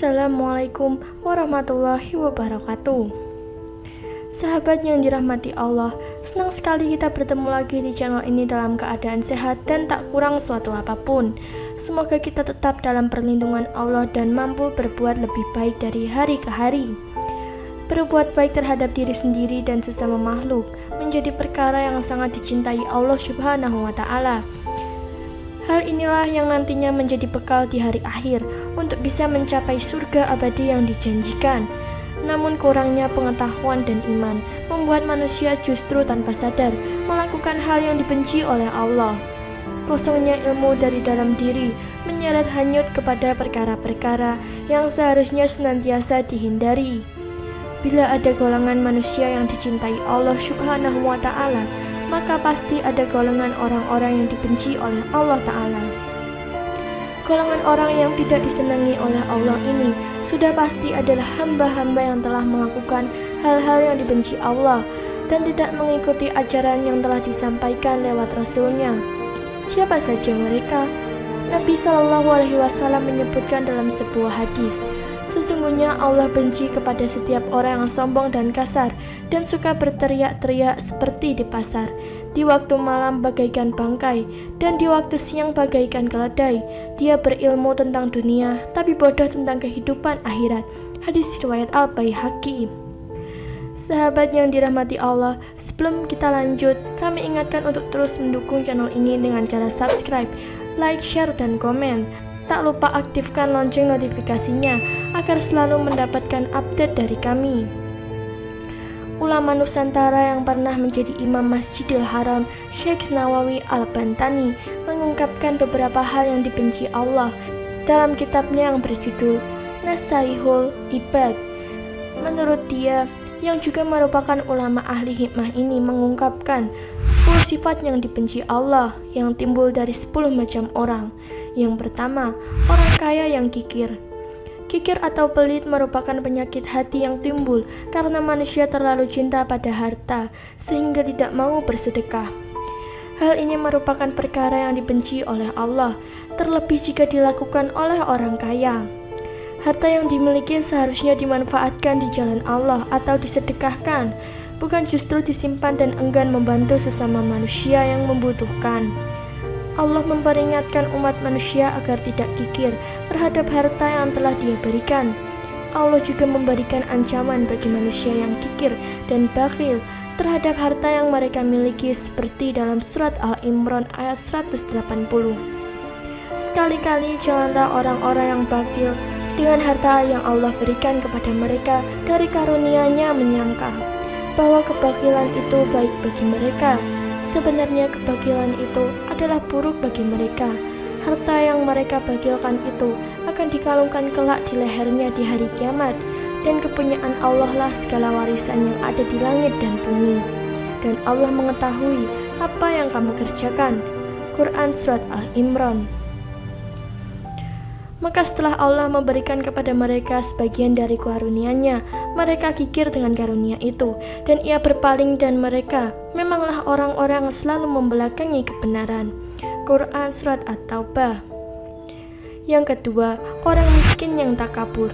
Assalamualaikum warahmatullahi wabarakatuh. Sahabat yang dirahmati Allah, senang sekali kita bertemu lagi di channel ini dalam keadaan sehat dan tak kurang suatu apapun. Semoga kita tetap dalam perlindungan Allah dan mampu berbuat lebih baik dari hari ke hari. Berbuat baik terhadap diri sendiri dan sesama makhluk menjadi perkara yang sangat dicintai Allah Subhanahu wa Ta'ala. Hal inilah yang nantinya menjadi bekal di hari akhir untuk bisa mencapai surga abadi yang dijanjikan. Namun kurangnya pengetahuan dan iman membuat manusia justru tanpa sadar melakukan hal yang dibenci oleh Allah. Kosongnya ilmu dari dalam diri menyeret hanyut kepada perkara-perkara yang seharusnya senantiasa dihindari. Bila ada golongan manusia yang dicintai Allah Subhanahu wa Ta'ala, maka pasti ada golongan orang-orang yang dibenci oleh Allah Ta'ala. Golongan orang yang tidak disenangi oleh Allah ini sudah pasti adalah hamba-hamba yang telah melakukan hal-hal yang dibenci Allah dan tidak mengikuti ajaran yang telah disampaikan lewat Rasul-Nya. Siapa saja mereka? Nabi SAW menyebutkan dalam sebuah hadis, sesungguhnya Allah benci kepada setiap orang yang sombong dan kasar dan suka berteriak-teriak seperti di pasar, di waktu malam bagaikan bangkai, dan di waktu siang bagaikan keledai. Dia berilmu tentang dunia, tapi bodoh tentang kehidupan akhirat. Hadis riwayat Al-Baihaqi. Sahabat yang dirahmati Allah, sebelum kita lanjut, kami ingatkan untuk terus mendukung channel ini dengan cara subscribe, like, share, dan komen. Tak lupa aktifkan lonceng notifikasinya agar selalu mendapatkan update dari kami. Ulama Nusantara yang pernah menjadi imam Masjidil Haram, Syekh Nawawi Al-Bantani, mengungkapkan beberapa hal yang dibenci Allah dalam kitabnya yang berjudul Nasaihul Ibad. Menurut dia, yang juga merupakan ulama ahli hikmah ini mengungkapkan 10 sifat yang dibenci Allah yang timbul dari 10 macam orang. Yang pertama, orang kaya yang kikir. Kikir atau pelit merupakan penyakit hati yang timbul karena manusia terlalu cinta pada harta sehingga tidak mau bersedekah. Hal ini merupakan perkara yang dibenci oleh Allah, terlebih jika dilakukan oleh orang kaya. Harta yang dimiliki seharusnya dimanfaatkan di jalan Allah atau disedekahkan, bukan justru disimpan dan enggan membantu sesama manusia yang membutuhkan. Allah memperingatkan umat manusia agar tidak kikir terhadap harta yang telah Dia berikan. Allah juga memberikan ancaman bagi manusia yang kikir dan bakhil terhadap harta yang mereka miliki seperti dalam surat Al-Imran ayat 180. Sekali-kali janganlah orang-orang yang bakhil dengan harta yang Allah berikan kepada mereka dari karunia-Nya menyangka bahwa kebakhilan itu baik bagi mereka. Sebenarnya kebakilan itu adalah buruk bagi mereka. Harta yang mereka bakilkan itu akan dikalungkan kelak di lehernya di hari kiamat, dan kepunyaan Allah lah segala warisan yang ada di langit dan bumi. Dan Allah mengetahui apa yang kamu kerjakan. Quran Surat Al-Imran. Maka setelah Allah memberikan kepada mereka sebagian dari karunia-Nya, mereka kikir dengan karunia itu, dan Ia berpaling dan mereka memanglah orang-orang yang selalu membelakangi kebenaran. Quran Surat At-Taubah. Yang kedua, orang miskin yang takabur.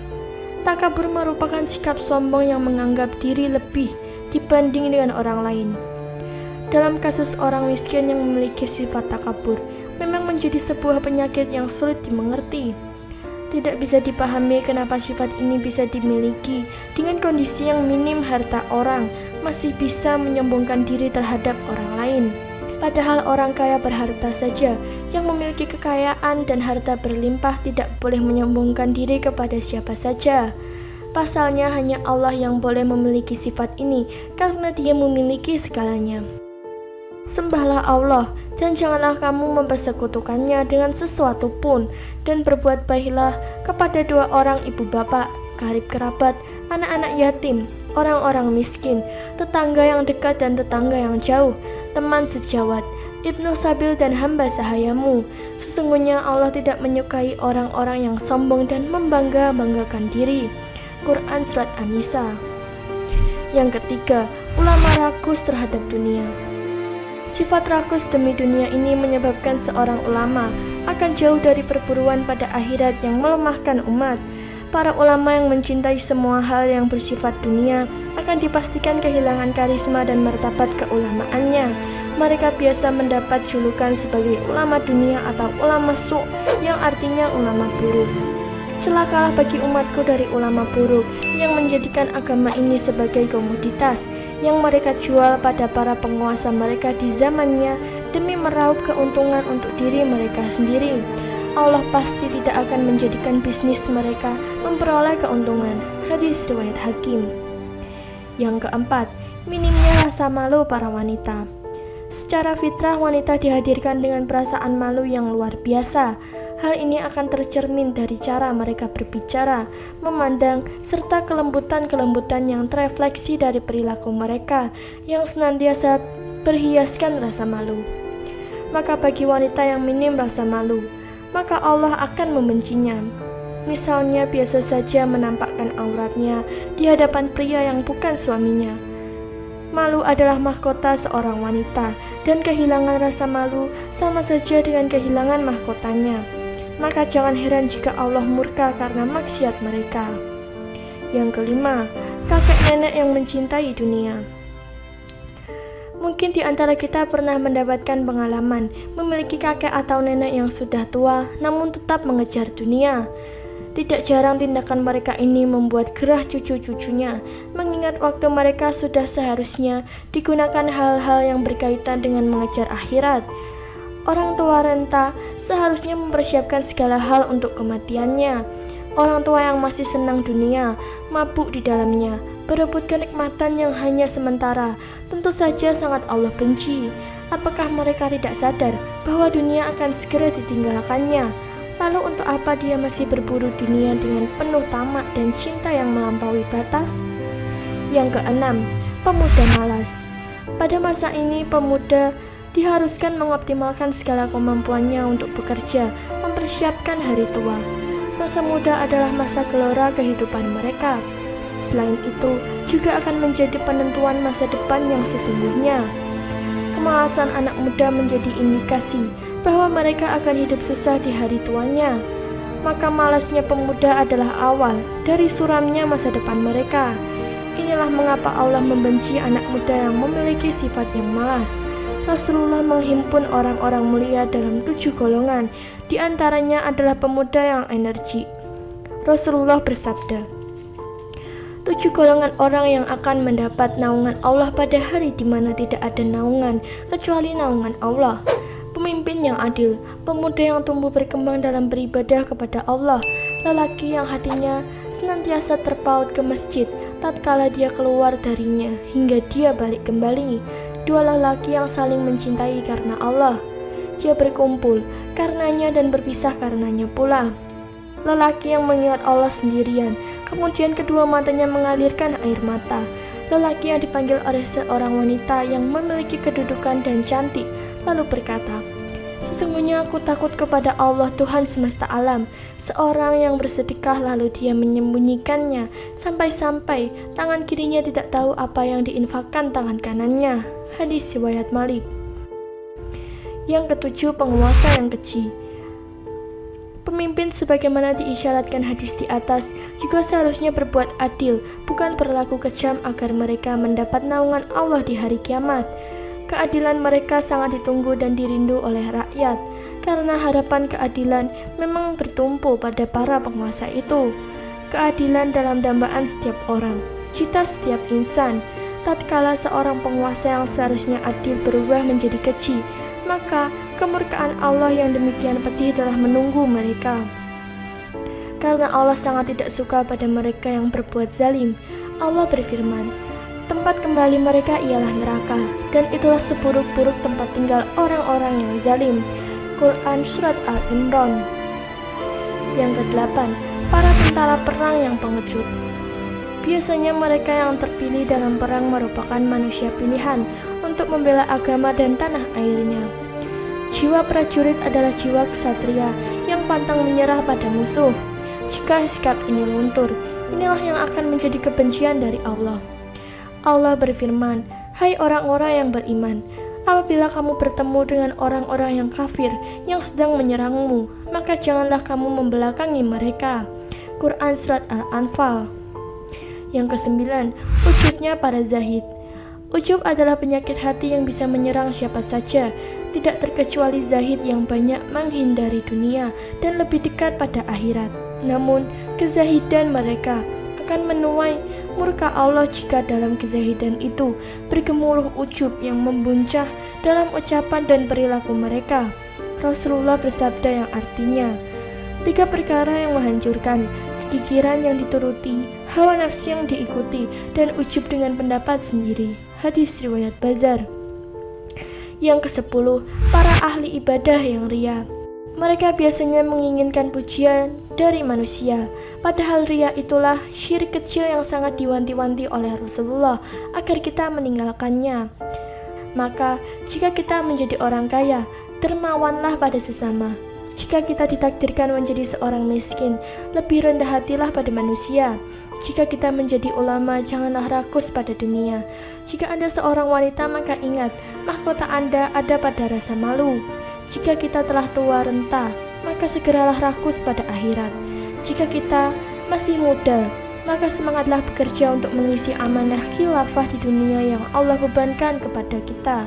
Takabur merupakan sikap sombong yang menganggap diri lebih dibanding dengan orang lain. Dalam kasus orang miskin yang memiliki sifat takabur, memang menjadi sebuah penyakit yang sulit dimengerti. Tidak bisa dipahami kenapa sifat ini bisa dimiliki dengan kondisi yang minim harta orang masih bisa menyombongkan diri terhadap orang lain. Padahal orang kaya berharta saja yang memiliki kekayaan dan harta berlimpah tidak boleh menyombongkan diri kepada siapa saja. Pasalnya hanya Allah yang boleh memiliki sifat ini karena Dia memiliki segalanya. Sembahlah Allah dan janganlah kamu mempersekutukannya dengan sesuatu pun, dan berbuat baiklah kepada dua orang ibu bapak, karib kerabat, anak-anak yatim, orang-orang miskin, tetangga yang dekat dan tetangga yang jauh, teman sejawat, ibnu sabil dan hamba sahayamu. Sesungguhnya Allah tidak menyukai orang-orang yang sombong dan membangga-banggakan diri. Quran Surat An-Nisa. Yang ketiga, ulama rakus terhadap dunia. Sifat rakus demi dunia ini menyebabkan seorang ulama akan jauh dari perburuan pada akhirat yang melemahkan umat. Para ulama yang mencintai semua hal yang bersifat dunia akan dipastikan kehilangan karisma dan martabat keulamaannya. Mereka biasa mendapat julukan sebagai ulama dunia atau ulama su', yang artinya ulama buruk. Celakalah bagi umatku dari ulama buruk yang menjadikan agama ini sebagai komoditas yang mereka jual pada para penguasa mereka di zamannya demi meraup keuntungan untuk diri mereka sendiri. Allah pasti tidak akan menjadikan bisnis mereka memperoleh keuntungan. Hadis riwayat Hakim. Yang keempat, minimnya rasa malu para wanita. Secara fitrah wanita dihadirkan dengan perasaan malu yang luar biasa. Hal ini akan tercermin dari cara mereka berbicara, memandang, serta kelembutan-kelembutan yang terefleksi dari perilaku mereka yang senantiasa berhiaskan rasa malu. Maka bagi wanita yang minim rasa malu, maka Allah akan membencinya. Misalnya biasa saja menampakkan auratnya di hadapan pria yang bukan suaminya. Malu adalah mahkota seorang wanita, dan kehilangan rasa malu sama saja dengan kehilangan mahkotanya. Maka jangan heran jika Allah murka karena maksiat mereka. Yang kelima, kakek nenek yang mencintai dunia. Mungkin di antara kita pernah mendapatkan pengalaman memiliki kakek atau nenek yang sudah tua namun tetap mengejar dunia. Tidak jarang tindakan mereka ini membuat gerah cucu-cucunya, mengingat waktu mereka sudah seharusnya digunakan hal-hal yang berkaitan dengan mengejar akhirat. Orang tua renta seharusnya mempersiapkan segala hal untuk kematiannya. Orang tua yang masih senang dunia, mabuk di dalamnya, berebut kenikmatan yang hanya sementara, tentu saja sangat Allah benci. Apakah mereka tidak sadar bahwa dunia akan segera ditinggalkannya? Lalu untuk apa dia masih berburu dunia dengan penuh tamak dan cinta yang melampaui batas? Yang keenam, pemuda malas. Pada masa ini, pemuda diharuskan mengoptimalkan segala kemampuannya untuk bekerja, mempersiapkan hari tua. Masa muda adalah masa gelora kehidupan mereka. Selain itu, juga akan menjadi penentuan masa depan yang sesungguhnya. Kemalasan anak muda menjadi indikasi bahwa mereka akan hidup susah di hari tuanya. Maka malasnya pemuda adalah awal dari suramnya masa depan mereka. Inilah mengapa Allah membenci anak muda yang memiliki sifat yang malas. Rasulullah menghimpun orang-orang mulia dalam 7 golongan, di antaranya adalah pemuda yang energik. Rasulullah bersabda, 7 golongan orang yang akan mendapat naungan Allah pada hari di mana tidak ada naungan kecuali naungan Allah. Pemimpin yang adil, pemuda yang tumbuh berkembang dalam beribadah kepada Allah, lelaki yang hatinya senantiasa terpaut ke masjid tatkala dia keluar darinya hingga dia balik kembali. 2 lelaki yang saling mencintai karena Allah, dia berkumpul karenanya dan berpisah karenanya pula. Lelaki yang mengingat Allah sendirian, kemudian kedua matanya mengalirkan air mata. Lelaki yang dipanggil oleh seorang wanita yang memiliki kedudukan dan cantik, lalu berkata, sesungguhnya aku takut kepada Allah Tuhan semesta alam. Seorang yang bersedekah lalu dia menyembunyikannya, sampai-sampai tangan kirinya tidak tahu apa yang diinfakkan tangan kanannya. Hadis riwayat Malik. Yang ketujuh, penguasa yang keji. Pemimpin sebagaimana diisyaratkan hadis di atas juga seharusnya berbuat adil, bukan berlaku kejam agar mereka mendapat naungan Allah di hari kiamat. Keadilan mereka sangat ditunggu dan dirindu oleh rakyat, karena harapan keadilan memang bertumpu pada para penguasa itu. Keadilan dalam dambaan setiap orang, cita setiap insan. Tatkala seorang penguasa yang seharusnya adil berubah menjadi keji, maka kemurkaan Allah yang demikian pedih telah menunggu mereka. Karena Allah sangat tidak suka pada mereka yang berbuat zalim, Allah berfirman, tempat kembali mereka ialah neraka, dan itulah seburuk-buruk tempat tinggal orang-orang yang zalim. Quran Surat Al-Imran. Yang ke-8, para tentara perang yang pengecut. Biasanya mereka yang terpilih dalam perang merupakan manusia pilihan untuk membela agama dan tanah airnya. Jiwa prajurit adalah jiwa ksatria yang pantang menyerah pada musuh. Jika sikap ini luntur, inilah yang akan menjadi kebencian dari Allah. Allah berfirman, hai orang-orang yang beriman, apabila kamu bertemu dengan orang-orang yang kafir yang sedang menyerangmu, maka janganlah kamu membelakangi mereka. Quran Surat Al-Anfal. Yang kesembilan, ujubnya para zahid. Ujub adalah penyakit hati yang bisa menyerang siapa saja, tidak terkecuali zahid yang banyak menghindari dunia dan lebih dekat pada akhirat. Namun, kezahidan mereka akan menuai murka Allah jika dalam kezahidan itu bergemuruh ujub yang membuncah dalam ucapan dan perilaku mereka. Rasulullah bersabda yang artinya, 3 perkara yang menghancurkan: kekikiran yang dituruti, hawa nafsu yang diikuti, dan ujub dengan pendapat sendiri. Hadis riwayat Bazar. Yang ke-10, para ahli ibadah yang ria. Mereka biasanya menginginkan pujian dari manusia, padahal ria itulah syirik kecil yang sangat diwanti-wanti oleh Rasulullah agar kita meninggalkannya. Maka, jika kita menjadi orang kaya, dermawanlah pada sesama. Jika kita ditakdirkan menjadi seorang miskin, lebih rendah hatilah pada manusia. Jika kita menjadi ulama, janganlah rakus pada dunia. Jika Anda seorang wanita, maka ingat, mahkota Anda ada pada rasa malu. Jika kita telah tua renta, maka segeralah rakus pada akhirat. Jika kita masih muda, maka semangatlah bekerja untuk mengisi amanah khilafah di dunia yang Allah bebankan kepada kita.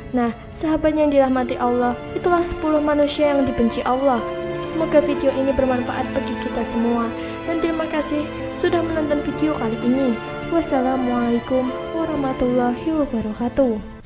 Nah, sahabat yang dirahmati Allah, itulah 10 manusia yang dibenci Allah. Semoga video ini bermanfaat bagi kita semua. Dan terima kasih sudah menonton video kali ini. Wassalamualaikum warahmatullahi wabarakatuh.